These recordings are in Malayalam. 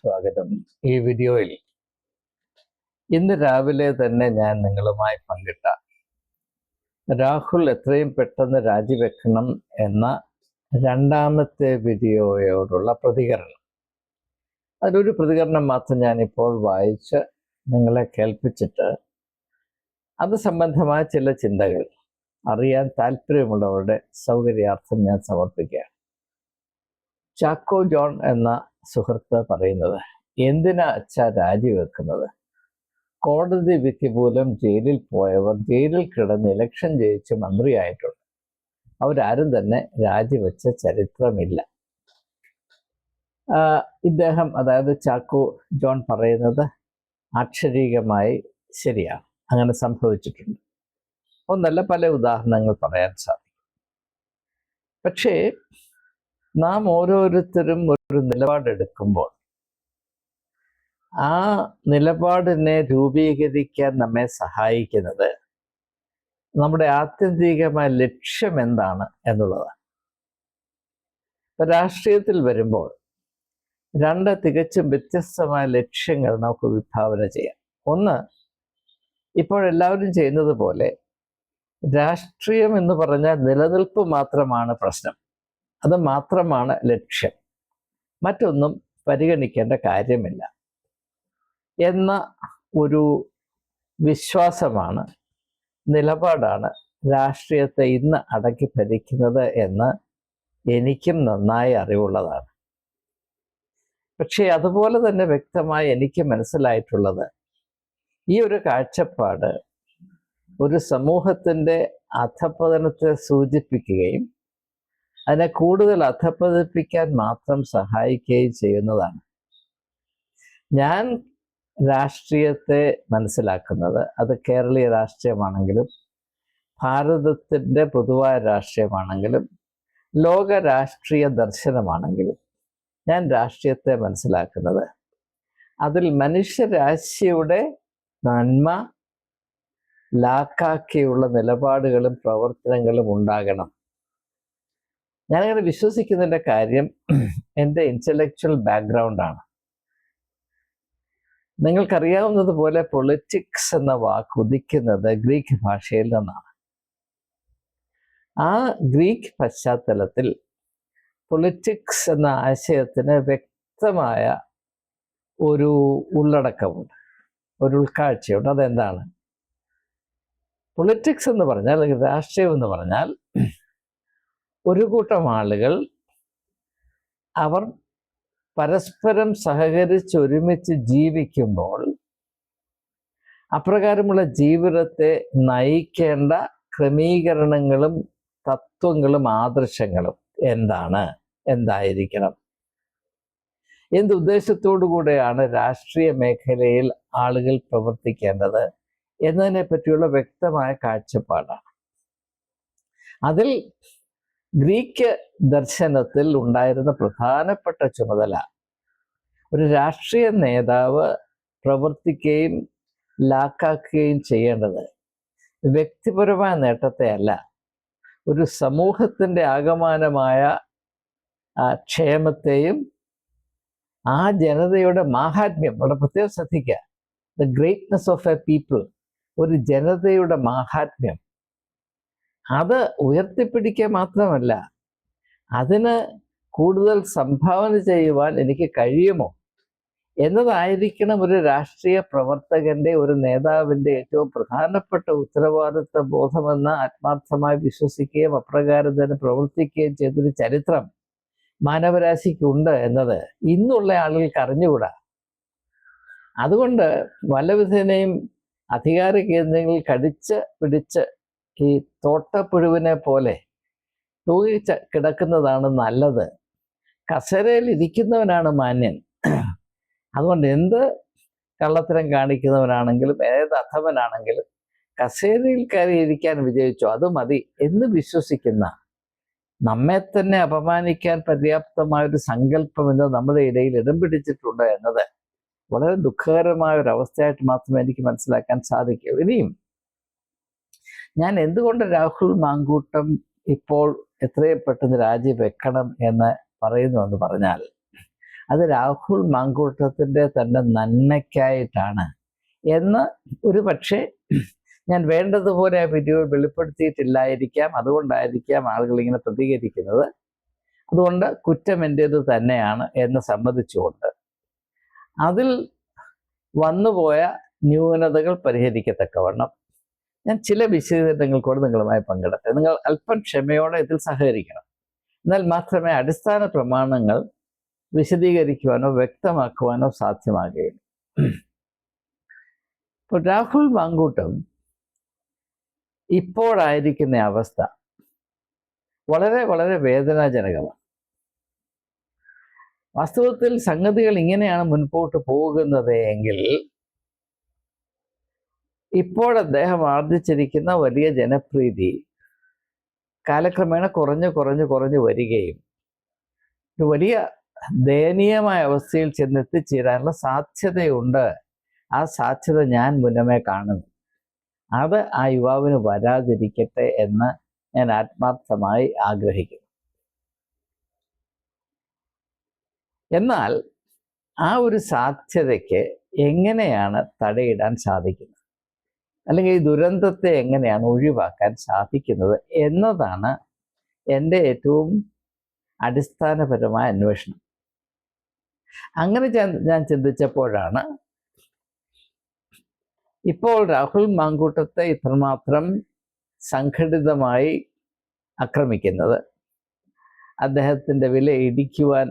സ്വാഗതം. ഈ വീഡിയോയിൽ ഇന്ന് രാവിലെ തന്നെ ഞാൻ നിങ്ങളുമായി പങ്കിട്ട രാഹുൽ എത്രയും പെട്ടെന്ന് രാജിവെക്കണം എന്ന രണ്ടാമത്തെ വീഡിയോയോടുള്ള പ്രതികരണം, അതിലൊരു പ്രതികരണം മാത്രം ഞാനിപ്പോൾ വായിച്ച് നിങ്ങളെ കേൾപ്പിച്ചിട്ട് അത് സംബന്ധമായ ചില ചിന്തകൾ അറിയാൻ താല്പര്യമുള്ളവരുടെ സൗകര്യാർത്ഥം ഞാൻ സമർപ്പിക്കുകയാണ്. ചാക്കോ ജോൺ എന്ന സുഹൃത്ത് പറയുന്നത്, എന്തിനാ അച്ഛാ രാജിവെക്കുന്നത്? കോടതി വിധി മൂലം ജയിലിൽ പോയവർ ജയിലിൽ കിടന്ന് ഇലക്ഷൻ ജയിച്ച് മന്ത്രിയായിട്ടുണ്ട്. അവരാരും തന്നെ രാജിവെച്ച ചരിത്രമില്ല. ഇദ്ദേഹം, അതായത് ചാക്കോ ജോൺ പറയുന്നത് ആക്ഷരികമായി ശരിയാണ്, അങ്ങനെ സംഭവിച്ചിട്ടുണ്ട്. ഒന്നല്ല, പല ഉദാഹരണങ്ങൾ പറയാൻ സാധിക്കും. പക്ഷേ നാം ഓരോരുത്തരും ഒരു നിലപാടെടുക്കുമ്പോൾ ആ നിലപാടിനെ രൂപീകരിക്കാൻ നമ്മെ സഹായിക്കുന്നത് നമ്മുടെ ആത്യന്തികമായ ലക്ഷ്യം എന്താണ് എന്നുള്ളതാണ്. രാഷ്ട്രീയത്തിൽ വരുമ്പോൾ രണ്ട് തികച്ചും വ്യത്യസ്തമായ ലക്ഷ്യങ്ങൾ നമുക്ക് വിഭാവന ചെയ്യാം. ഒന്ന്, ഇപ്പോഴെല്ലാവരും ചെയ്യുന്നത് പോലെ രാഷ്ട്രീയം എന്ന് പറഞ്ഞാൽ നിലനിൽപ്പ് മാത്രമാണ് പ്രശ്നം, അത് മാത്രമാണ് ലക്ഷ്യം, മറ്റൊന്നും പരിഗണിക്കേണ്ട കാര്യമില്ല എന്ന ഒരു വിശ്വാസമാണ്, നിലപാടാണ് രാഷ്ട്രീയത്തെ ഇന്ന് അടക്കി ഭരിക്കുന്നത് എന്ന് എനിക്കും നന്നായി അറിവുള്ളതാണ്. പക്ഷേ അതുപോലെ തന്നെ വ്യക്തമായി എനിക്ക് മനസ്സിലായിട്ടുള്ളത്, ഈ ഒരു കാഴ്ചപ്പാട് ഒരു സമൂഹത്തിൻ്റെ അധപ്പതനത്തെ സൂചിപ്പിക്കുകയും അതിനെ കൂടുതൽ അധപ്പതിപ്പിക്കാൻ മാത്രം സഹായിക്കുകയും ചെയ്യുന്നതാണ്. ഞാൻ രാഷ്ട്രീയത്തെ മനസ്സിലാക്കുന്നത്, അത് കേരളീയ രാഷ്ട്രീയമാണെങ്കിലും ഭാരതത്തിൻ്റെ പൊതുവായ രാഷ്ട്രീയമാണെങ്കിലും ലോക രാഷ്ട്രീയ ദർശനമാണെങ്കിലും, ഞാൻ രാഷ്ട്രീയത്തെ മനസ്സിലാക്കുന്നത് അതിൽ മനുഷ്യരാശിയുടെ നന്മ ലാക്കാക്കിയുള്ള നിലപാടുകളും പ്രവർത്തനങ്ങളും ഉണ്ടാകണം. ഞാനങ്ങനെ വിശ്വസിക്കുന്നതിൻ്റെ കാര്യം എൻ്റെ ഇൻ്റലക്ച്വൽ ബാക്ക്ഗ്രൗണ്ടാണ്. നിങ്ങൾക്കറിയാവുന്നതുപോലെ പൊളിറ്റിക്സ് എന്ന വാക്ക് ഉദിക്കുന്നത് ഗ്രീക്ക് ഭാഷയിൽ നിന്നാണ്. ആ ഗ്രീക്ക് പശ്ചാത്തലത്തിൽ പൊളിറ്റിക്സ് എന്ന ആശയത്തിന് വ്യക്തമായ ഒരു ഉള്ളടക്കമുണ്ട്, ഒരു ഉൾക്കാഴ്ചയുണ്ട്. അതെന്താണ്? പൊളിറ്റിക്സ് എന്ന് പറഞ്ഞാൽ, അല്ലെങ്കിൽ രാഷ്ട്രീയം എന്ന് പറഞ്ഞാൽ, ഒരു കൂട്ടം ആളുകൾ അവർ പരസ്പരം സഹകരിച്ച് ഒരുമിച്ച് ജീവിക്കുമ്പോൾ അപ്രകാരമുള്ള ജീവിതത്തെ നയിക്കേണ്ട ക്രമീകരണങ്ങളും തത്വങ്ങളും ആദർശങ്ങളും എന്തായിരിക്കണം, എന്തുദ്ദേശത്തോടു കൂടെയാണ് രാഷ്ട്രീയ മേഖലയിൽ ആളുകൾ പ്രവർത്തിക്കേണ്ടത് എന്നതിനെ പറ്റിയുള്ള വ്യക്തമായ കാഴ്ചപ്പാടാണ്. അതിൽ ഗ്രീക്ക് ദർശനത്തിൽ ഉണ്ടായിരുന്ന പ്രധാനപ്പെട്ട ചുമതല, ഒരു രാഷ്ട്രീയ നേതാവ് പ്രവർത്തിക്കുകയും ലാക്കാക്കുകയും ചെയ്യേണ്ടത് വ്യക്തിപരമായ നേട്ടത്തെ അല്ല, ഒരു സമൂഹത്തിൻ്റെ ആകമാനമായ ക്ഷേമത്തെയും ആ ജനതയുടെ മാഹാത്മ്യം, അവിടെ പ്രത്യേകം ശ്രദ്ധിക്കുക, the greatness of A people, ഒരു ജനതയുടെ മാഹാത്മ്യം, അത് ഉയർത്തിപ്പിടിക്കുക മാത്രമല്ല, അതിന് കൂടുതൽ സംഭാവന ചെയ്യുവാൻ എനിക്ക് കഴിയുമോ എന്നതായിരിക്കണം ഒരു രാഷ്ട്രീയ പ്രവർത്തകന്റെ, ഒരു നേതാവിൻ്റെ ഏറ്റവും പ്രധാനപ്പെട്ട ഉത്തരവാദിത്വ ബോധമെന്ന് ആത്മാർത്ഥമായി വിശ്വസിക്കുകയും അപ്രകാരം തന്നെ പ്രവർത്തിക്കുകയും ചെയ്തൊരു ചരിത്രം മാനവരാശിക്കുണ്ട് എന്നത് ഇന്നുള്ള ആളുകൾക്ക് അറിഞ്ഞുകൂടാ. അതുകൊണ്ട് വല്ലവിധേനയും അധികാര കേന്ദ്രങ്ങളിൽ കടിച്ച് പിടിച്ച് ഈ തോട്ടപ്പുഴുവിനെ പോലെ തൂങ്ങി കിടക്കുന്നതാണ് നല്ലത്. കസേരയിൽ ഇരിക്കുന്നവനാണ് മാന്യൻ. അതുകൊണ്ട് എന്ത് കള്ളത്തരം കാണിക്കുന്നവനാണെങ്കിലും ഏത് അധമനാണെങ്കിലും കസേരയിൽ കയറി ഇരിക്കാൻ വിജയിച്ചോ, അത് മതി എന്ന് വിശ്വസിക്കുന്ന, നമ്മെ തന്നെ അപമാനിക്കാൻ പര്യാപ്തമായൊരു സങ്കല്പം ഇന്ന് നമ്മുടെ ഇടയിൽ ഇടം പിടിച്ചിട്ടുണ്ട് എന്നത് വളരെ ദുഃഖകരമായ ഒരു അവസ്ഥയായിട്ട് മാത്രമേ എനിക്ക് മനസ്സിലാക്കാൻ സാധിക്കൂ. ഇനിയും ഞാൻ എന്തുകൊണ്ട് രാഹുൽ മാങ്കൂട്ടം ഇപ്പോൾ എത്രയും പെട്ടെന്ന് രാജിവെക്കണം എന്ന് പറയുന്നു എന്ന് പറഞ്ഞാൽ, അത് രാഹുൽ മാങ്കൂട്ടത്തിൻ്റെ തന്നെ നന്മയ്ക്കായിട്ടാണ് എന്ന് ഒരു പക്ഷേ ഞാൻ വേണ്ടതുപോലെ ആ വീഡിയോ വെളിപ്പെടുത്തിയിട്ടില്ലായിരിക്കാം. അതുകൊണ്ടായിരിക്കാം ആളുകൾ ഇങ്ങനെ പ്രതികരിക്കുന്നത്. അതുകൊണ്ട് കുറ്റം എൻ്റേത് തന്നെയാണ് എന്ന് സമ്മതിച്ചുകൊണ്ട് അതിൽ വന്നുപോയ ന്യൂനതകൾ പരിഹരിക്കത്തക്കവണ്ണം ഞാൻ ചില വിശദീകരണങ്ങൾ കൂടെ നിങ്ങളുമായി പങ്കിടട്ടെ. നിങ്ങൾ അല്പം ക്ഷമയോടെ ഇതിൽ സഹകരിക്കണം. എന്നാൽ മാത്രമേ അടിസ്ഥാന പ്രമാണങ്ങൾ വിശദീകരിക്കുവാനോ വ്യക്തമാക്കുവാനോ സാധ്യമാകുകയുള്ളൂ. ഇപ്പോൾ രാഹുൽ മാങ്കൂട്ടം ഇപ്പോഴായിരിക്കുന്ന അവസ്ഥ വളരെ വളരെ വേദനാജനകമാണ്. വാസ്തവത്തിൽ സംഗതികൾ ഇങ്ങനെയാണ് മുൻപോട്ട് പോകുന്നത് എങ്കിൽ ഇപ്പോൾ അദ്ദേഹം ആർജിച്ചിരിക്കുന്ന വലിയ ജനപ്രീതി കാലക്രമേണ കുറഞ്ഞു വരികയും ഒരു വലിയ ദയനീയമായ അവസ്ഥയിൽ ചെന്നെത്തിച്ചേരാനുള്ള സാധ്യതയുണ്ട്. ആ സാധ്യത ഞാൻ മുന്നമേ കാണുന്നു. അത് ആ യുവാവിന് വരാതിരിക്കട്ടെ എന്ന് ഞാൻ ആത്മാർത്ഥമായി ആഗ്രഹിക്കുന്നു. എന്നാൽ ആ ഒരു സാധ്യതയ്ക്ക് എങ്ങനെയാണ് തടയിടാൻ സാധിക്കുന്നത്, അല്ലെങ്കിൽ ഈ ദുരന്തത്തെ എങ്ങനെയാണ് ഒഴിവാക്കാൻ സാധിക്കുന്നത് എന്നതാണ് എൻ്റെ ഏറ്റവും അടിസ്ഥാനപരമായ അന്വേഷണം. അങ്ങനെ ഞാൻ ചിന്തിച്ചപ്പോഴാണ് ഇപ്പോൾ രാഹുൽ മാങ്കൂട്ടത്തെ ഇത്രമാത്രം സംഘടിതമായി ആക്രമിക്കുന്നത്, അദ്ദേഹത്തിൻ്റെ വില ഇടിക്കുവാൻ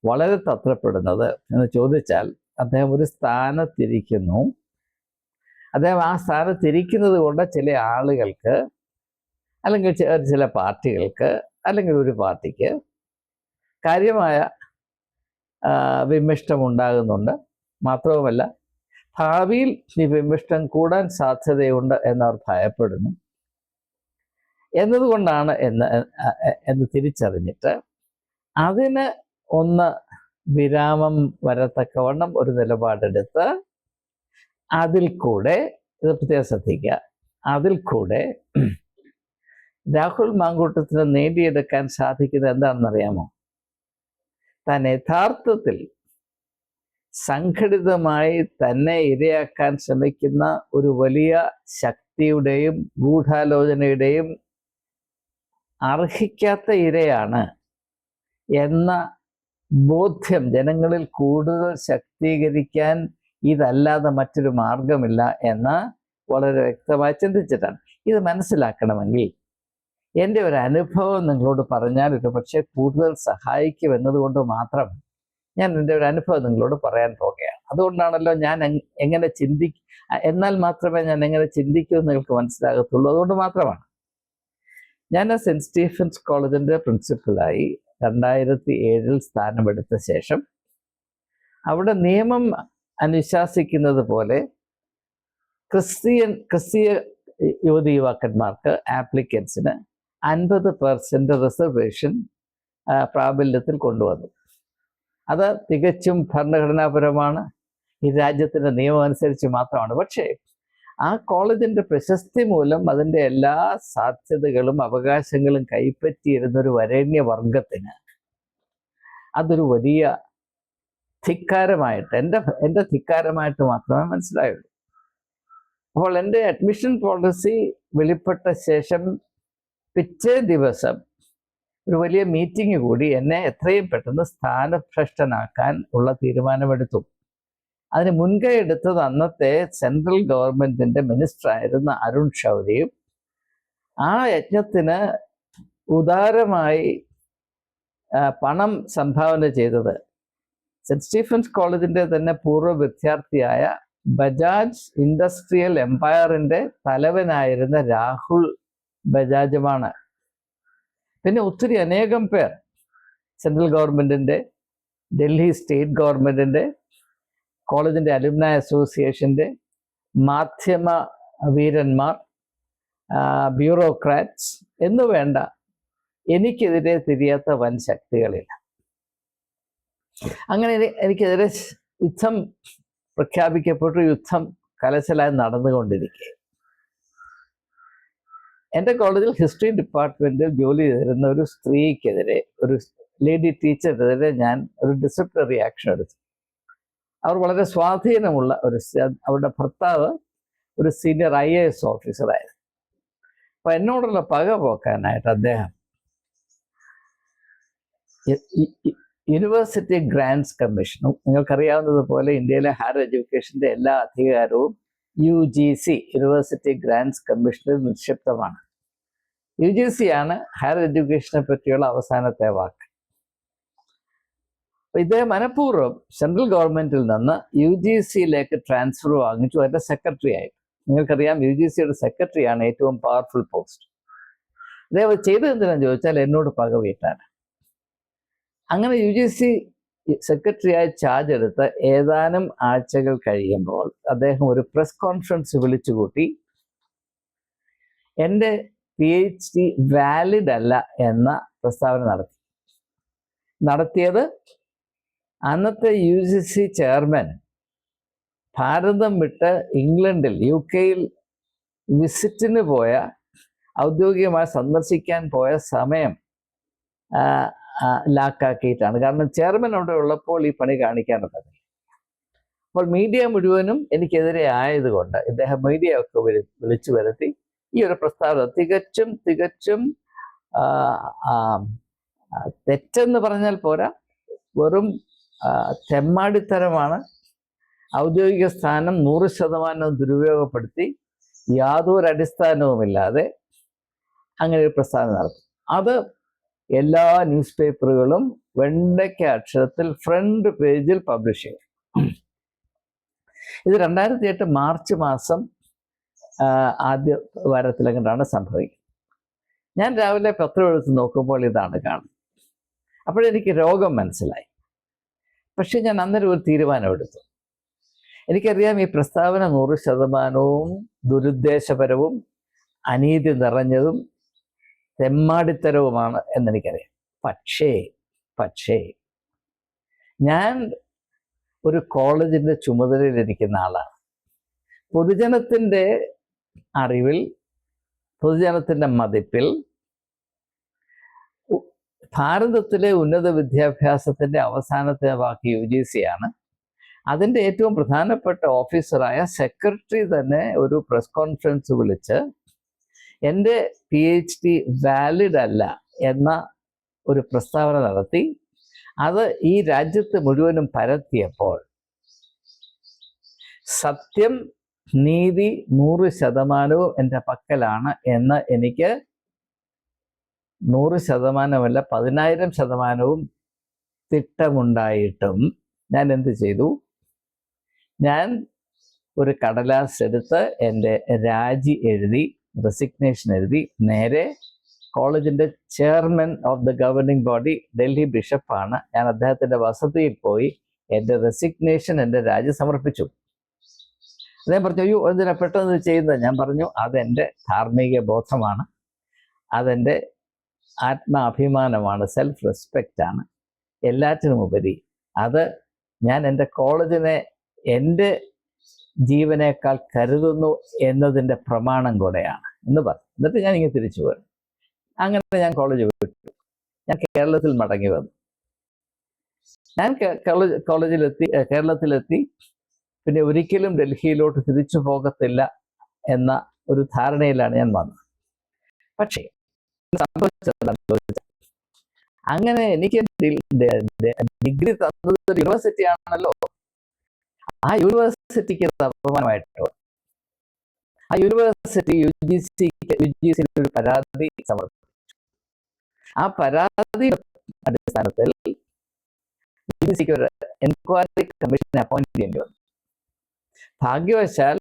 വളരെ തത്രപ്പെടുന്നത് എന്ന് ചോദിച്ചാൽ, അദ്ദേഹം ഒരു സ്ഥാനത്തിരിക്കുന്നു. അദ്ദേഹം ആ സ്ഥാനത്തിരിക്കുന്നത് കൊണ്ട് ചില ആളുകൾക്ക്, അല്ലെങ്കിൽ ചില പാർട്ടികൾക്ക്, അല്ലെങ്കിൽ ഒരു പാർട്ടിക്ക് കാര്യമായ വിമിഷ്ടമുണ്ടാകുന്നുണ്ട്. മാത്രവുമല്ല ഭാവിയിൽ ഈ വിമിഷ്ടം കൂടാൻ സാധ്യതയുണ്ട് എന്നവർ ഭയപ്പെടുന്നു എന്നതുകൊണ്ടാണ് എന്ന് തിരിച്ചറിഞ്ഞിട്ട് അതിന് ഒന്ന് വിരാമം വരത്തക്കവണ്ണം ഒരു നിലപാടെടുത്ത് അതിൽ കൂടെ, ഇത് പ്രത്യേകം ശ്രദ്ധിക്കുക, അതിൽ കൂടെ രാഹുൽ മാങ്കൂട്ടത്തിന് നേടിയെടുക്കാൻ സാധിക്കുന്നത് എന്താണെന്നറിയാമോ? താൻ യഥാർത്ഥത്തിൽ സംഘടിതമായി തന്നെ ഇരയാക്കാൻ ശ്രമിക്കുന്ന ഒരു വലിയ ശക്തിയുടെയും ഗൂഢാലോചനയുടെയും അർഹിക്കാത്ത ഇരയാണ് എന്ന ബോധ്യം ജനങ്ങളിൽ കൂടുതൽ ശക്തീകരിക്കാൻ ഇതല്ലാതെ മറ്റൊരു മാർഗമില്ല എന്ന് വളരെ വ്യക്തമായി ചിന്തിച്ചിട്ടാണ്. ഇത് മനസ്സിലാക്കണമെങ്കിൽ എൻ്റെ ഒരു അനുഭവം നിങ്ങളോട് പറഞ്ഞാൽ ഒരു പക്ഷേ കൂടുതൽ സഹായിക്കുമെന്നതുകൊണ്ട് മാത്രം ഞാൻ എൻ്റെ ഒരു അനുഭവം നിങ്ങളോട് പറയാൻ പോകുകയാണ്. അതുകൊണ്ടാണല്ലോ ഞാൻ എങ്ങനെ എന്നാൽ മാത്രമേ ഞാൻ എങ്ങനെ ചിന്തിക്കൂ എന്ന് നിങ്ങൾക്ക് മനസ്സിലാകത്തുള്ളൂ. അതുകൊണ്ട് മാത്രമാണ് ഞാൻ സെൻറ്റ് സ്റ്റീഫൻസ് കോളേജിൻ്റെ പ്രിൻസിപ്പലായി 2007 സ്ഥാനമെടുത്ത ശേഷം അവിടെ നിയമം അനുശാസിക്കുന്നത് പോലെ ക്രിസ്തീയ യുവതി യുവാക്കന്മാർക്ക്, ആപ്ലിക്കൻസിന് 50% റിസർവേഷൻ പ്രാബല്യത്തിൽ കൊണ്ടുവന്നു. അത് തികച്ചും ഭരണഘടനാപരമാണ്, ഈ രാജ്യത്തിൻ്റെ നിയമം അനുസരിച്ച് മാത്രമാണ്. പക്ഷേ ആ കോളേജിൻ്റെ പ്രശസ്തി മൂലം അതിൻ്റെ എല്ലാ സാധ്യതകളും അവകാശങ്ങളും കൈപ്പറ്റിയിരുന്നൊരു വരേണ്യവർഗത്തിന് അതൊരു വലിയ ധിക്കാരമായിട്ട്, എൻ്റെ ധിക്കാരമായിട്ട് മാത്രമേ മനസ്സിലായുള്ളൂ. അപ്പോൾ എൻ്റെ അഡ്മിഷൻ പോളിസി വെളിപ്പെട്ട ശേഷം പിറ്റേ ദിവസം ഒരു വലിയ മീറ്റിംഗ് കൂടി എന്നെ എത്രയും പെട്ടെന്ന് സ്ഥാനഭ്രഷ്ടനാക്കാൻ ഉള്ള തീരുമാനമെടുത്തു. അതിന് മുൻകൈ എടുത്തത് അന്നത്തെ സെൻട്രൽ ഗവൺമെൻറ്റിൻ്റെ മിനിസ്റ്ററായിരുന്ന അരുൺ ഷൗരിയും ആ യജ്ഞത്തിന് ഉദാരമായി പണം സംഭാവന ചെയ്തത് സെൻറ്റ് സ്റ്റീഫൻസ് കോളേജിൻ്റെ തന്നെ പൂർവ്വ വിദ്യാർത്ഥിയായ ബജാജ് ഇൻഡസ്ട്രിയൽ എംപയറിൻ്റെ തലവനായിരുന്ന രാഹുൽ ബജാജുമാണ്. പിന്നെ ഒത്തിരി അനേകം പേർ സെൻട്രൽ ഗവൺമെൻറ്റിൻ്റെ, ഡൽഹി സ്റ്റേറ്റ് ഗവൺമെൻറ്റിൻ്റെ, കോളേജിൻ്റെ അലുമിനായ് അസോസിയേഷൻ്റെ, മാധ്യമ വീരന്മാർ, ബ്യൂറോക്രാറ്റ്സ് എന്നു വേണ്ട എനിക്കെതിരെ തിരിയാത്ത വൻ ശക്തികളില്ല. അങ്ങനെ എനിക്കെതിരെ യുദ്ധം പ്രഖ്യാപിക്കപ്പെട്ടു. യുദ്ധം കലശലായി നടന്നുകൊണ്ടിരിക്കെ എൻ്റെ കോളേജിൽ ഹിസ്റ്ററി ഡിപ്പാർട്ട്മെൻറ്റിൽ ജോലി ചെയ്തിരുന്ന ഒരു സ്ത്രീക്കെതിരെ, ഒരു ലേഡി ടീച്ചറിനെതിരെ ഞാൻ ഒരു ഡിസിപ്ലിനറി ആക്ഷൻ എടുത്തു. അവർ വളരെ സ്വാധീനമുള്ള അവരുടെ ഭർത്താവ് ഒരു സീനിയർ IAS ഓഫീസറായിരുന്നു. അപ്പം എന്നോടുള്ള പക പോക്കാനായിട്ട് അദ്ദേഹം യൂണിവേഴ്സിറ്റി ഗ്രാൻഡ്സ് കമ്മീഷനും, നിങ്ങൾക്കറിയാവുന്നതുപോലെ ഇന്ത്യയിലെ ഹയർ എഡ്യൂക്കേഷൻ്റെ എല്ലാ അധികാരവും UGC യൂണിവേഴ്സിറ്റി ഗ്രാൻഡ്സ് കമ്മീഷനിൽ നിക്ഷിപ്തമാണ്. UGC ആണ് ഹയർ എഡ്യൂക്കേഷനെ പറ്റിയുള്ള അവസാനത്തെ വാക്ക്. ഇദ്ദേഹം മനഃപൂർവ്വം സെൻട്രൽ ഗവൺമെന്റിൽ നിന്ന് UGCയിലേക്ക് ട്രാൻസ്ഫർ വാങ്ങിച്ചു, അതിൻ്റെ സെക്രട്ടറി ആയിട്ട്. നിങ്ങൾക്കറിയാം UGCയുടെ സെക്രട്ടറിയാണ് ഏറ്റവും പവർഫുൾ പോസ്റ്റ്. അദ്ദേഹം ചെയ്തത് എന്തിനാന്ന് ചോദിച്ചാൽ എന്നോട് പക വീട്ടാണ്. അങ്ങനെ UGC സെക്രട്ടറിയായി ചാർജ് എടുത്ത് ഏതാനും ആഴ്ചകൾ കഴിയുമ്പോൾ അദ്ദേഹം ഒരു പ്രസ് കോൺഫറൻസ് വിളിച്ചുകൂട്ടി എൻ്റെ PhD വാലിഡ് അല്ല എന്ന പ്രസ്താവന നടത്തിയത് അന്നത്തെ UGC ചെയർമാൻ ഭാരതം വിട്ട് ഇംഗ്ലണ്ടിൽ UK-യിൽ വിസിറ്റിന് പോയ, ഔദ്യോഗികമായി സന്ദർശിക്കാൻ പോയ സമയം ലാക്കാക്കിയിട്ടാണ്. കാരണം ചെയർമാൻ അവിടെ ഉള്ളപ്പോൾ ഈ പണി കാണിക്കാനുള്ളത്. അപ്പോൾ മീഡിയ മുഴുവനും എനിക്കെതിരെ ആയതുകൊണ്ട് ഇദ്ദേഹം മീഡിയ ഒക്കെ വിളിച്ചു വരുത്തി ഈ ഒരു പ്രസ്താവന തികച്ചും തെറ്റെന്ന് പറഞ്ഞാൽ പോരാ, വെറും തെമ്മാടിത്തരമാണ്. ഔദ്യോഗിക സ്ഥാനം 100% ദുരുപയോഗപ്പെടുത്തി യാതൊരു അടിസ്ഥാനവുമില്ലാതെ അങ്ങനെ ഒരു പ്രസ്താവന നടത്തി. അത് എല്ലാ ന്യൂസ് പേപ്പറുകളും വെണ്ടയ്ക്ക അക്ഷരത്തിൽ ഫ്രണ്ട് പേജിൽ പബ്ലിഷ് ചെയ്തു. ഇത് 2008 മാർച്ച് മാസം ആദ്യ വാരത്തിലെങ്ങാണ്ടാണ് സംഭവിക്കുന്നത്. ഞാൻ രാവിലെ പത്രം എടുത്ത് നോക്കുമ്പോൾ ഇതാണ് കാണുന്നത്. അപ്പോഴെനിക്ക് രോഗം മനസ്സിലായി. പക്ഷെ ഞാൻ അന്നേരം ഒരു തീരുമാനമെടുത്തു. എനിക്കറിയാം ഈ പ്രസ്താവന 100% ദുരുദ്ദേശപരവും അനീതി നിറഞ്ഞതും തെമ്മാടിത്തരവുമാണ് എന്നെനിക്കറിയാം. പക്ഷേ ഞാൻ ഒരു കോളേജിൻ്റെ ചുമതലയിലിരിക്കുന്ന ആളാണ്. പൊതുജനത്തിൻ്റെ അറിവിൽ, പൊതുജനത്തിൻ്റെ മതിപ്പിൽ ഭാരതത്തിലെ ഉന്നത വിദ്യാഭ്യാസത്തിൻ്റെ അവസാനത്തെ വാക്ക് UGC ആണ്. അതിൻ്റെ ഏറ്റവും പ്രധാനപ്പെട്ട ഓഫീസറായ സെക്രട്ടറി തന്നെ ഒരു പ്രസ് കോൺഫറൻസ് വിളിച്ച് എൻ്റെ PhD വാലിഡ് അല്ല എന്ന ഒരു പ്രസ്താവന നടത്തി. അത് ഈ രാജ്യത്ത് മുഴുവനും പരത്തിയപ്പോൾ സത്യം, നീതി 100% എൻ്റെ പക്കലാണ് എന്ന് എനിക്ക് 100%, 10,000% തിട്ടമുണ്ടായിട്ടും ഞാൻ എന്ത് ചെയ്തു? ഞാൻ ഒരു കടലാസ് എടുത്ത് എൻ്റെ രാജി എഴുതി, റെസിഗ്നേഷൻ എഴുതി, നേരെ കോളേജിൻ്റെ chairman of the governing body, Delhi ബിഷപ്പാണ്, ഞാൻ അദ്ദേഹത്തിൻ്റെ വസതിയിൽ പോയി എൻ്റെ റെസിഗ്നേഷൻ, എൻ്റെ രാജി സമർപ്പിച്ചു. അദ്ദേഹം പറഞ്ഞു, അയ്യോ എന്തിനാ പെട്ടെന്ന് ചെയ്യുന്നത്? ഞാൻ പറഞ്ഞു, അതെൻ്റെ ധാർമ്മിക ബോധമാണ്, അതെൻ്റെ ആത്മാഭിമാനമാണ്, സെൽഫ് റെസ്പെക്റ്റാണ്. എല്ലാറ്റിനുമുപരി അത് ഞാൻ എൻ്റെ കോളേജിനെ എൻ്റെ ജീവനേക്കാൾ കരുതുന്നു എന്നതിൻ്റെ പ്രമാണം കൂടെയാണ് എന്ന് പറഞ്ഞു. എന്നിട്ട് ഞാൻ ഇങ്ങനെ തിരിച്ചു പോയി. അങ്ങനെ ഞാൻ കോളേജ് വിട്ടു. ഞാൻ കേരളത്തിൽ മടങ്ങി വന്നു. ഞാൻ കേരളത്തിലെത്തി. പിന്നെ ഒരിക്കലും ഡൽഹിയിലോട്ട് തിരിച്ചു പോകത്തില്ല എന്ന ഒരു ധാരണയിലാണ് ഞാൻ വന്നത്. പക്ഷേ അങ്ങനെ എനിക്ക് ഡിഗ്രി തന്നത് യൂണിവേഴ്സിറ്റി ആണല്ലോ. ആ യൂണിവേഴ്സിറ്റിക്ക് അപമാനമായിട്ടോ, ആ യൂണിവേഴ്സിറ്റി UGC ഒരു പരാതി സമർപ്പിച്ചു. ആ പരാതി അടിസ്ഥാനത്തിൽ UGCക്ക് ഒരു എൻക്വയറി കമ്മീഷനെ അപ്പോയിന്റ് ചെയ്യേണ്ടി വന്നു. ഭാഗ്യവശാൽ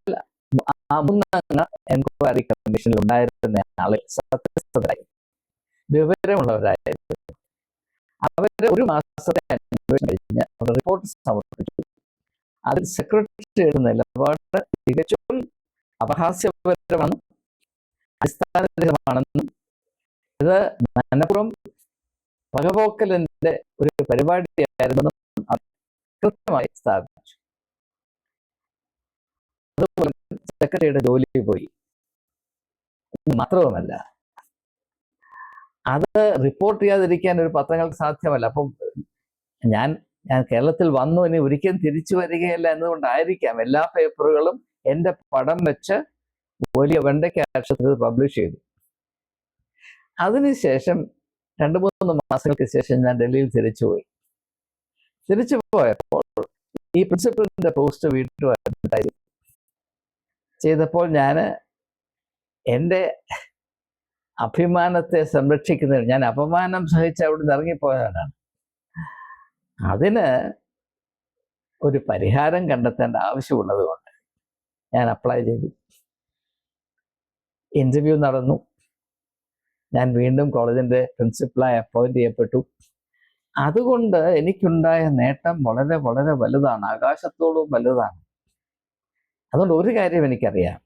ആ 3 അംഗ എൻക്വയറി കമ്മീഷനിൽ ഉണ്ടായിരുന്ന ആളെ സത്യസന്ധരായി, വിവരമുള്ളവരായിരുന്നു. അവർ ഒരു മാസത്തെ അന്വേഷണം കഴിഞ്ഞ് റിപ്പോർട്ട് സമർപ്പിച്ചു. അതിൽ സെക്രട്ടറിയുടെ നിലപാട് തികച്ചും അപഹാസ്യപരമാണെന്നും അടിസ്ഥാനരഹിതമാണെന്നും ഇത് മനഃപൂർവ്വം പകപോക്കലിന്റെ ഒരു പരിപാടിയായിരുന്നെന്നും കൃത്യമായി സ്ഥാപിച്ചു. അതുപോലെ സെക്രട്ടറിയുടെ ജോലി പോയി. മാത്രവുമല്ല, അത് റിപ്പോർട്ട് ചെയ്യാതിരിക്കാൻ ഒരു പത്രങ്ങൾക്ക് സാധ്യമല്ല. അപ്പം ഞാൻ കേരളത്തിൽ വന്നു, ഇനി ഒരിക്കലും തിരിച്ചു വരികയില്ല എന്നതുകൊണ്ടായിരിക്കാം എല്ലാ പേപ്പറുകളും എൻ്റെ പടം വെച്ച് വലിയ വെണ്ടയ്ക്ക അക്ഷരത്തിൽ പബ്ലിഷ് ചെയ്തു. അതിനുശേഷം 2-3 മാസങ്ങൾക്ക് ശേഷം ഞാൻ ഡൽഹിയിൽ തിരിച്ചുപോയി. തിരിച്ചു പോയപ്പോൾ ഈ പ്രിൻസിപ്പലിന്റെ പോസ്റ്റ് വീണ്ടും അഡ്വർടൈസ് ചെയ്തപ്പോൾ ഞാൻ എൻ്റെ അഭിമാനത്തെ സംരക്ഷിക്കുന്നതിന്, ഞാൻ അപമാനം സഹിച്ച് അവിടെ നിന്ന് ഇറങ്ങിപ്പോയവനാണ്. അതിന് ഒരു പരിഹാരം കണ്ടെത്തേണ്ട ആവശ്യമുള്ളത് കൊണ്ട് ഞാൻ അപ്ലൈ ചെയ്തു. ഇൻ്റർവ്യൂ നടന്നു. ഞാൻ വീണ്ടും കോളേജിൻ്റെ പ്രിൻസിപ്പലായി അപ്പോയിന്റ് ചെയ്യപ്പെട്ടു. അതുകൊണ്ട് എനിക്കുണ്ടായ നേട്ടം വളരെ വളരെ വലുതാണ്, ആകാശത്തോളം വലുതാണ്. അതുകൊണ്ട് ഒരു കാര്യം എനിക്കറിയാം,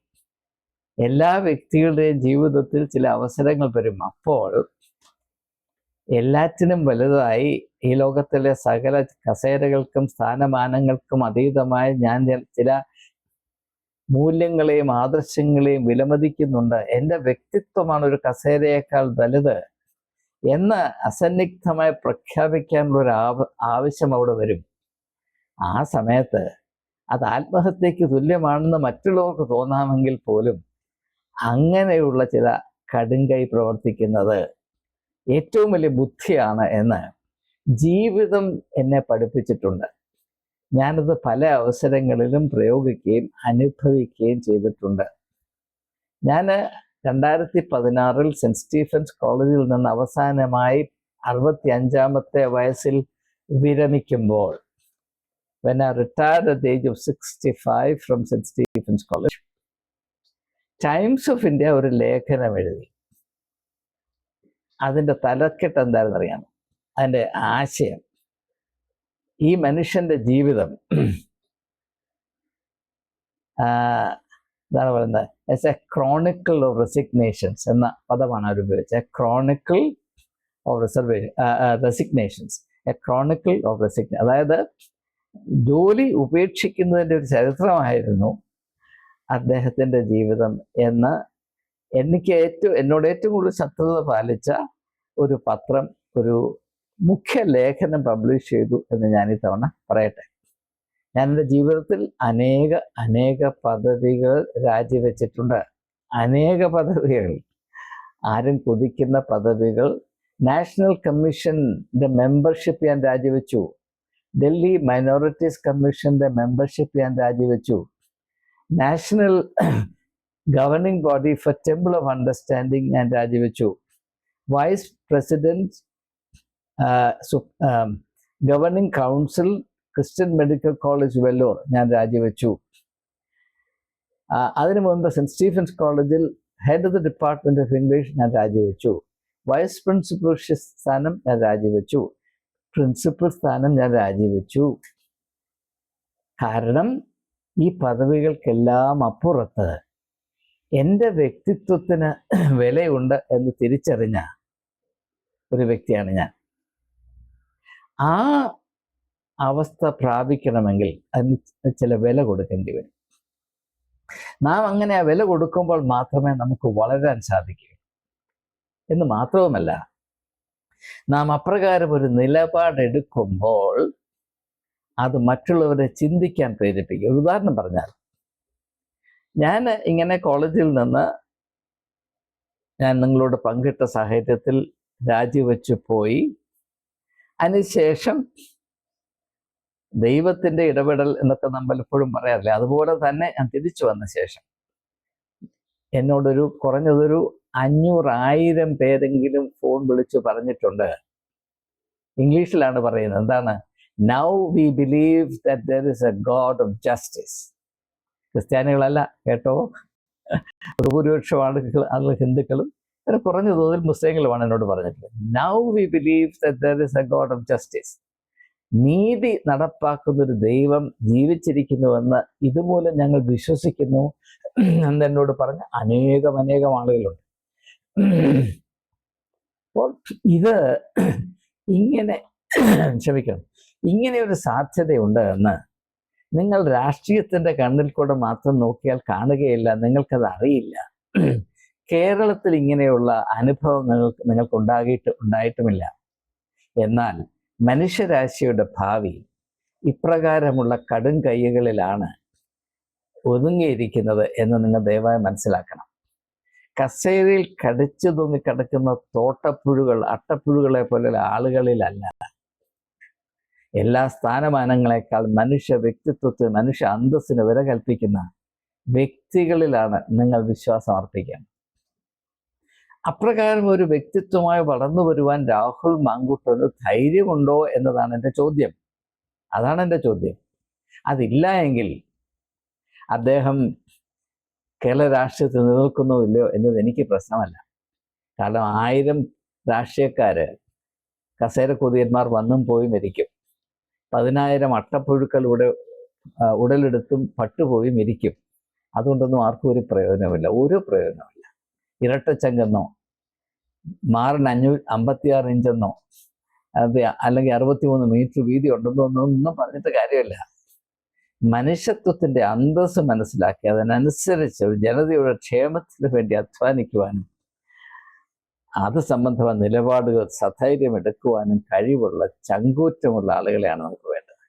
എല്ലാ വ്യക്തികളുടെയും ജീവിതത്തിൽ ചില അവസരങ്ങൾ വരും. അപ്പോൾ എല്ലാറ്റിനും വലുതായി ഈ ലോകത്തിലെ സകല കസേരകൾക്കും സ്ഥാനമാനങ്ങൾക്കും അതീതമായി ഞാൻ ചില മൂല്യങ്ങളെയും ആദർശങ്ങളെയും വിലമതിക്കുന്നുണ്ട്. എൻ്റെ വ്യക്തിത്വമാണ് ഒരു കസേരയേക്കാൾ വലുത് എന്ന് അസന്നിഗ്ധമായി പ്രഖ്യാപിക്കാനുള്ള ഒരു ആവശ്യം അവിടെ വരും. ആ സമയത്ത് അത് ആത്മഹത്യക്ക് തുല്യമാണെന്ന് മറ്റുള്ളവർക്ക് തോന്നാമെങ്കിൽ പോലും അങ്ങനെയുള്ള ചില കടുങ്കൈ പ്രവർത്തിക്കുന്നത് ഏറ്റവും വലിയ ബുദ്ധിയാണ് എന്ന് ജീവിതം എന്നെ പഠിപ്പിച്ചിട്ടുണ്ട്. ഞാനത് പല അവസരങ്ങളിലും പ്രയോഗിക്കുകയും അനുഭവിക്കുകയും ചെയ്തിട്ടുണ്ട്. ഞാൻ 2016 സെൻറ്റ് സ്റ്റീഫൻസ് കോളേജിൽ നിന്ന് അവസാനമായി 65-ാമത്തെ വയസ്സിൽ വിരമിക്കുമ്പോൾ, when I retired at the age of 65 from St. Stephen's College, times of India ഒരു ലേഖനം എഴുതി. അതിൻ്റെ തലക്കെട്ട് എന്താണെന്ന് അറിയാം? അതിൻ്റെ ആശയം, ഈ മനുഷ്യൻ്റെ ജീവിതം എന്താണ് പറയുന്നത്, as a chronicle of resignations എന്ന പദമാണ് അവർ ഉപയോഗിച്ചത്. A chronicle of resignations, a chronicle of resignation. അതായത് ജോലി ഉപേക്ഷിക്കുന്നതിൻ്റെ ഒരു ചരിത്രമായിരുന്നു അദ്ദേഹത്തിൻ്റെ ജീവിതം എന്ന് എന്നോട് ഏറ്റവും കൂടുതൽ ശത്രുത പാലിച്ച ഒരു പത്രം ഒരു മുഖ്യ ലേഖനം പബ്ലിഷ് ചെയ്തു എന്ന് ഞാൻ ഇത്തവണ പറയട്ടെ. ഞാൻ എൻ്റെ ജീവിതത്തിൽ അനേക പദവികൾ രാജിവെച്ചിട്ടുണ്ട്. അനേക പദവികൾ, ആരും കുതിക്കുന്ന പദവികൾ. നാഷണൽ കമ്മീഷൻ്റെ മെമ്പർഷിപ്പ് ഞാൻ രാജിവെച്ചു. ഡൽഹി മൈനോറിറ്റീസ് കമ്മീഷൻ്റെ മെമ്പർഷിപ്പ് ഞാൻ രാജിവെച്ചു. National Governing Body for Temple of Understanding ഞാൻ രാജിവെച്ചു. Vice president governing council Christian Medical College Vellore ഞാൻ രാജിവെച്ചു. അതിനു മുൻപ് സെൻറ്റ് സ്റ്റീഫൻസ് കോളേജിൽ head of the department of English ഞാൻ രാജിവെച്ചു. വൈസ് പ്രിൻസിപ്പൽഷിപ്പ് സ്ഥാനം ഞാൻ രാജിവെച്ചു. പ്രിൻസിപ്പൽ സ്ഥാനം ഞാൻ രാജിവെച്ചു. കാരണം ഈ പദവികൾക്കെല്ലാം അപ്പുറത്ത് എൻ്റെ വ്യക്തിത്വത്തിന് വിലയുണ്ട് എന്ന് തിരിച്ചറിഞ്ഞ ഒരു വ്യക്തിയാണ് ഞാൻ. ആ അവസ്ഥ പ്രാപിക്കണമെങ്കിൽ അതിന് ചില വില കൊടുക്കേണ്ടി വരും. നാം അങ്ങനെ ആ വില കൊടുക്കുമ്പോൾ മാത്രമേ നമുക്ക് വളരാൻ സാധിക്കൂ എന്ന് മാത്രവുമല്ല, നാം അപ്രകാരം ഒരു നിലപാടെടുക്കുമ്പോൾ അത് മറ്റുള്ളവരെ ചിന്തിക്കാൻ പ്രേരിപ്പിക്കും. ഒരു ഉദാഹരണം പറഞ്ഞാൽ, ഞാൻ ഇങ്ങനെ കോളേജിൽ നിന്ന് ഞാൻ നിങ്ങളോട് പങ്കിട്ട സാഹചര്യത്തിൽ രാജിവെച്ചു പോയി. അതിനുശേഷം ദൈവത്തിൻ്റെ ഇടപെടൽ എന്നൊക്കെ നമ്മൾ എപ്പോഴും പറയാറില്ലേ, അതുപോലെ തന്നെ ഞാൻ തിരിച്ചു വന്ന ശേഷം എന്നോടൊരു കുറഞ്ഞതൊരു 500,000 പേരെങ്കിലും ഫോൺ വിളിച്ച് പറഞ്ഞിട്ടുണ്ട്. ഇംഗ്ലീഷിലാണ് പറയുന്നത്. എന്താണ്? Now we believe that there is a God of justice. ക്രിസ്ത്യാനികളല്ല കേട്ടോ, ഭൂരിപക്ഷം ആളുകൾ ഹിന്ദുക്കളും ഒരു കുറഞ്ഞ തോതിൽ മുസ്ലിങ്ങളുമാണ് എന്നോട് പറഞ്ഞിട്ടുള്ളത്. Now we believe that there is a God of justice. നീതി നടപ്പാക്കുന്നൊരു ദൈവം ജീവിച്ചിരിക്കുന്നുവെന്ന് ഇതുമൂലം ഞങ്ങൾ വിശ്വസിക്കുന്നു എന്ന് എന്നോട് പറഞ്ഞ അനേകം ആളുകളുണ്ട്. അപ്പോൾ ഇത് ഇങ്ങനെ ക്ഷമിക്കണം, ഇങ്ങനെ ഒരു സാധ്യതയുണ്ട് എന്ന് നിങ്ങൾ രാഷ്ട്രീയത്തിൻ്റെ കണ്ണിൽ കൂടെ മാത്രം നോക്കിയാൽ കാണുകയില്ല, നിങ്ങൾക്കത് അറിയില്ല. കേരളത്തിൽ ഇങ്ങനെയുള്ള അനുഭവങ്ങൾ നിങ്ങൾക്ക് ഉണ്ടായിട്ടുമില്ല. എന്നാൽ മനുഷ്യരാശിയുടെ ഭാവി ഇപ്രകാരമുള്ള കടും കൈകളിലാണ് ഒതുങ്ങിയിരിക്കുന്നത് എന്ന് നിങ്ങൾ ദയവായി മനസ്സിലാക്കണം. കസേരയിൽ കടിച്ചു തൂങ്ങിക്കിടക്കുന്ന തോട്ടപ്പുഴുകൾ, അട്ടപ്പുഴുകളെ പോലെയുള്ള ആളുകളിലല്ല. എല്ലാ സ്ഥാനമാനങ്ങളെക്കാൾ മനുഷ്യ വ്യക്തിത്വത്തിന്, മനുഷ്യ അന്തസ്സിന് വില കൽപ്പിക്കുന്ന വ്യക്തികളിലാണ് നിങ്ങൾ വിശ്വാസം അർപ്പിക്കുന്നത്. അപ്രകാരം ഒരു വ്യക്തിത്വമായി വളർന്നു വരുവാൻ രാഹുൽ മാങ്കൂട്ടന് ധൈര്യമുണ്ടോ എന്നതാണ് എൻ്റെ ചോദ്യം. അതാണ് എൻ്റെ ചോദ്യം. അതില്ല എങ്കിൽ അദ്ദേഹം കേരള രാഷ്ട്രീയത്തിൽ നിലനിൽക്കുന്നോ ഇല്ലയോ എന്നത് എനിക്ക് പ്രശ്നമല്ല. കാരണം 1000 രാഷ്ട്രീയക്കാര് കസേര കൊതിയന്മാർ വന്നും പോയും ഇരിക്കും. 10,000 അട്ടപ്പുഴുക്കൾ ഉടലെടുത്തും പട്ടുപോയും ഇരിക്കും. അതുകൊണ്ടൊന്നും ആർക്കും ഒരു പ്രയോജനമില്ല, ഒരു പ്രയോജനമില്ല. ഇരട്ടച്ചങ്കെന്നോ മാറിന് 56 ഇഞ്ചെന്നോ അല്ലെങ്കിൽ 63 മീറ്റർ വീതി ഉണ്ടെന്നോ ഒന്നും പറഞ്ഞിട്ട് കാര്യമില്ല. മനുഷ്യത്വത്തിൻ്റെ അന്തസ്സ് മനസ്സിലാക്കി അതിനനുസരിച്ച് ഒരു ജനതയുടെ ക്ഷേമത്തിന് വേണ്ടി അധ്വാനിക്കുവാനും അത് സംബന്ധമായ നിലപാടുകൾ സധൈര്യം എടുക്കുവാനും കഴിവുള്ള ചങ്കൂറ്റമുള്ള ആളുകളെയാണ് നമുക്ക് വേണ്ടത്.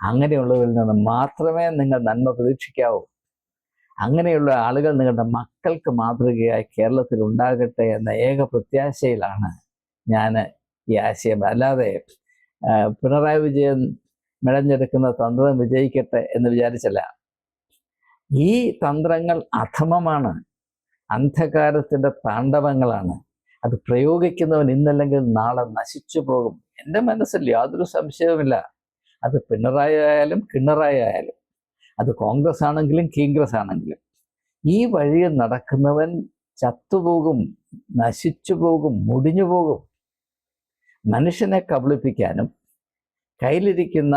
അങ്ങനെയുള്ളവരിൽ നിന്ന് മാത്രമേ നിങ്ങൾ നന്മ പ്രതീക്ഷിക്കാവൂ. അങ്ങനെയുള്ള ആളുകൾ നിങ്ങളുടെ മക്കൾക്ക് മാതൃകയായി കേരളത്തിൽ ഉണ്ടാകട്ടെ എന്ന ഏക പ്രത്യാശയിലാണ് ഞാൻ ഈ ആശയം. അല്ലാതെ പിണറായി വിജയൻ മെടഞ്ഞെടുക്കുന്ന തന്ത്രം വിജയിക്കട്ടെ എന്ന് വിചാരിച്ചല്ല. ഈ തന്ത്രങ്ങൾ അധമമാണ്, അന്ധകാരത്തിൻ്റെ താണ്ഡവങ്ങളാണ്. അത് പ്രയോഗിക്കുന്നവൻ ഇന്നല്ലെങ്കിൽ നാളെ നശിച്ചു പോകും. എൻ്റെ മനസ്സിൽ യാതൊരു സംശയവുമില്ല. അത് പിണറായി ആയാലും കിണറായി ആയാലും, അത് കോൺഗ്രസ് ആണെങ്കിലും കീങ്ഗ്രസ് ആണെങ്കിലും, ഈ വഴിയിൽ നടക്കുന്നവൻ ചത്തുപോകും, നശിച്ചു പോകും, മുടിഞ്ഞു പോകും. മനുഷ്യനെ കബളിപ്പിക്കാനും കയ്യിലിരിക്കുന്ന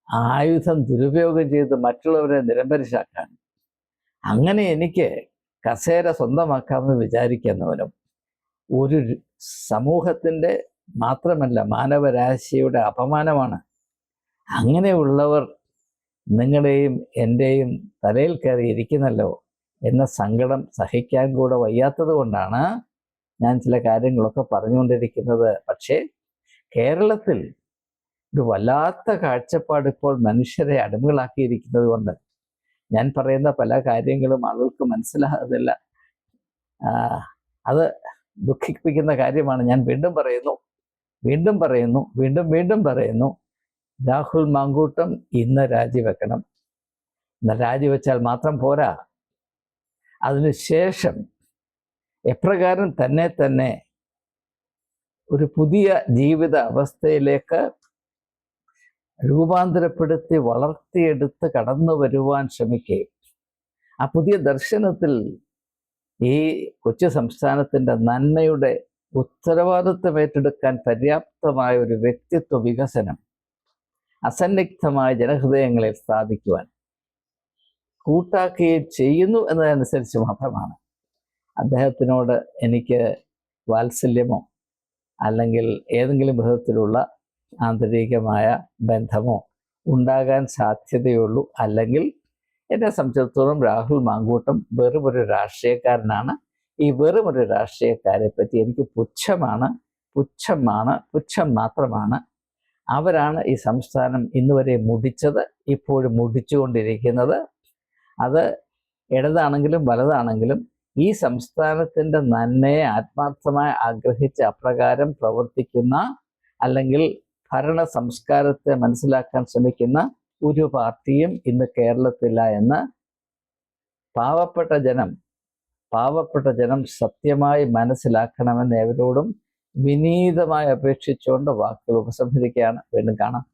ആയുധം ദുരുപയോഗം ചെയ്ത് മറ്റുള്ളവരെ നിരമ്പരിശാക്കാനും, അങ്ങനെ എനിക്ക് കസേര സ്വന്തമാക്കാമെന്ന് വിചാരിക്കുന്നവനും ഒരു സമൂഹത്തിൻ്റെ മാത്രമല്ല മാനവരാശിയുടെ അപമാനമാണ്. അങ്ങനെയുള്ളവർ നിങ്ങളുടെയും എൻ്റെയും തലയിൽ കയറി ഇരിക്കുന്നല്ലോ എന്ന സങ്കടം സഹിക്കാൻ കൂടെ വയ്യാത്തത് കൊണ്ടാണ് ഞാൻ ചില കാര്യങ്ങളൊക്കെ പറഞ്ഞുകൊണ്ടിരിക്കുന്നത്. പക്ഷേ കേരളത്തിൽ ഒരു വല്ലാത്ത കാഴ്ചപ്പാട് ഇപ്പോൾ മനുഷ്യരെ അടിമകളാക്കിയിരിക്കുന്നത് കൊണ്ട് ഞാൻ പറയുന്ന പല കാര്യങ്ങളും ആളുകൾക്ക് മനസ്സിലാകുന്നില്ല. അത് ദുഃഖിപ്പിക്കുന്ന കാര്യമാണ്. ഞാൻ വീണ്ടും പറയുന്നു, വീണ്ടും പറയുന്നു, രാഹുൽ മാങ്കൂട്ടം ഇന്ന് രാജിവെക്കണം. ഇന്ന് രാജിവെച്ചാൽ മാത്രം പോരാ, അതിനുശേഷം എപ്രകാരം തന്നെ ഒരു പുതിയ ജീവിത അവസ്ഥയിലേക്ക് രൂപാന്തരപ്പെടുത്തി വളർത്തിയെടുത്ത് കടന്നു വരുവാൻ ശ്രമിക്കുകയും ആ പുതിയ ദർശനത്തിൽ ഈ കൊച്ചു സംസ്ഥാനത്തിൻ്റെ നന്മയുടെ ഉത്തരവാദിത്വം ഏറ്റെടുക്കാൻ പര്യാപ്തമായ ഒരു വ്യക്തിത്വ വികസനം അസന്നിഗ്ധമായ ജനഹൃദയങ്ങളിൽ സ്ഥാപിക്കുവാൻ കൂട്ടാക്കുകയും ചെയ്യുന്നു എന്നതനുസരിച്ച് മാത്രമാണ് അദ്ദേഹത്തിനോട് എനിക്ക് വാത്സല്യമോ അല്ലെങ്കിൽ ഏതെങ്കിലും വിധത്തിലുള്ള ആന്തരികമായ ബന്ധമോ ഉണ്ടാകാൻ സാധ്യതയുള്ളൂ. അല്ലെങ്കിൽ എന്നെ സംബന്ധിച്ചിടത്തോളം രാഹുൽ മാങ്കൂട്ടം വെറുമൊരു രാഷ്ട്രീയക്കാരനാണ്. ഈ വെറുമൊരു രാഷ്ട്രീയക്കാരെ പറ്റി എനിക്ക് പുച്ഛം മാത്രമാണ്. അവരാണ് ഈ സംസ്ഥാനം ഇന്നുവരെ മുടിച്ചത്, ഇപ്പോഴും മുടിച്ചുകൊണ്ടിരിക്കുന്നത്. അത് ഇടതാണെങ്കിലും വലതാണെങ്കിലും ഈ സംസ്ഥാനത്തിൻ്റെ നന്മയെ ആത്മാർത്ഥമായി ആഗ്രഹിച്ച് അപ്രകാരം പ്രവർത്തിക്കുന്ന അല്ലെങ്കിൽ ഭരണ സംസ്കാരത്തെ മനസ്സിലാക്കാൻ ശ്രമിക്കുന്ന ഒരു പാർട്ടിയും ഇന്ന് കേരളത്തില്ല എന്ന് പാവപ്പെട്ട ജനം സത്യമായി മനസ്സിലാക്കണമെന്ന് ഏവരോടും വിനീതമായി അപേക്ഷിച്ചുകൊണ്ട് വാക്കുകൾ ഉപസംഹരിക്കുകയാണ്. വീണ്ടും കാണാം.